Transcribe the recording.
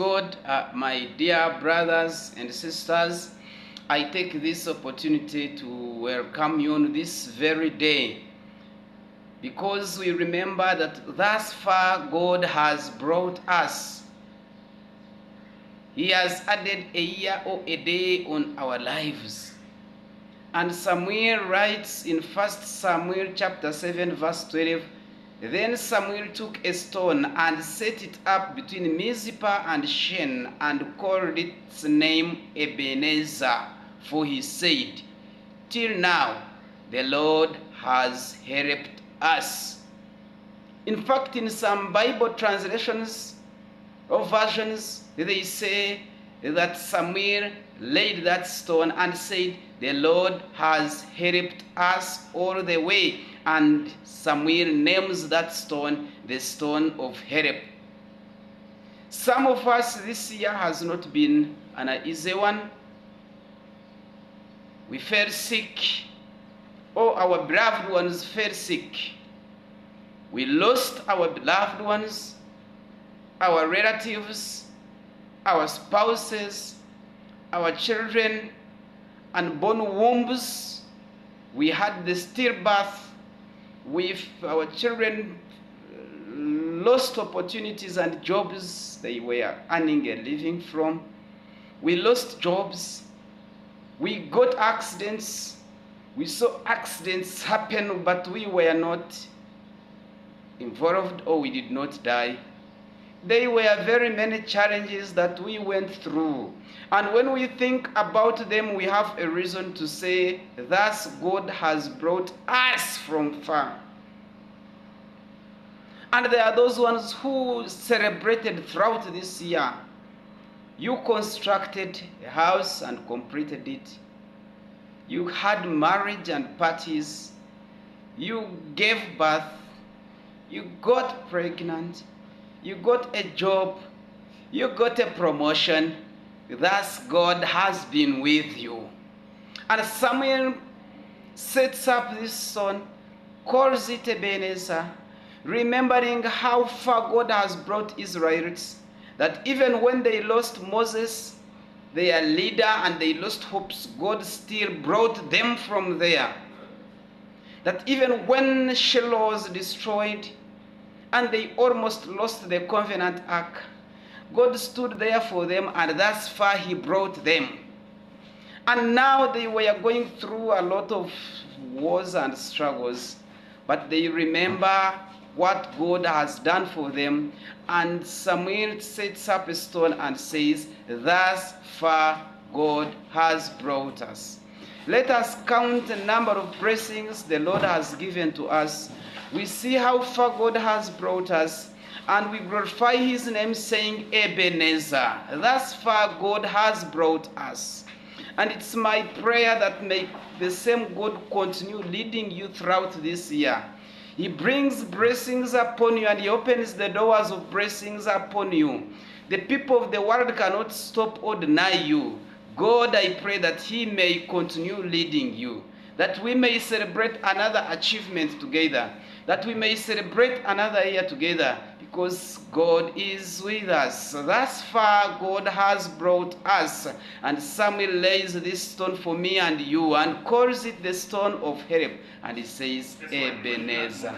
God, my dear brothers and sisters. I take this opportunity to welcome you on this very day, because we remember that thus far God has brought us. He has added a year or a day on our lives. And Samuel writes in 1 Samuel chapter 7 verse 12, "Then Samuel took a stone and set it up between Mizpah and Shen and called its name Ebenezer, for he said, 'Till now the Lord has helped us.'" In fact, in some Bible translations or versions, they say that Samuel laid that stone and said, "The Lord has helped us all the way." And Samuel names that stone the stone of help. Some of us, this year has not been an easy one. We fell sick, or our beloved ones fell sick. We lost our beloved ones, our relatives, our spouses, our children, unborn wombs. We had the stillbirth. With our children lost opportunities and jobs they were earning a living from. We lost jobs. We got accidents. We saw accidents happen, but we were not involved, or we did not die. There were very many challenges that we went through. And when we think about them, we have a reason to say, thus God has brought us from far. And there are those ones who celebrated throughout this year. You constructed a house and completed it. You had marriage and parties. You gave birth. You got pregnant. You got a job. You got a promotion. Thus God has been with you. And Samuel sets up this stone, calls it Ebenezer, remembering how far God has brought Israelites, that even when they lost Moses, their leader, and they lost hopes, God still brought them from there. That even when Shiloh was destroyed and they almost lost the covenant ark, God stood there for them, and thus far he brought them. And now they were going through a lot of wars and struggles, but they remember what God has done for them. And Samuel sets up a stone and says, "Thus far God has brought us." Let us count the number of blessings the Lord has given to us. We see how far God has brought us, and we glorify his name, saying, Ebenezer. Thus far God has brought us. And it's my prayer that may the same God continue leading you throughout this year. He brings blessings upon you, and he opens the doors of blessings upon you. The people of the world cannot stop or deny you. God, I pray that he may continue leading you, that we may celebrate another achievement together, that we may celebrate another year together, because God is with us. Thus far God has brought us. And Samuel lays this stone for me and you, and calls it the stone of help, and he says, Ebenezer.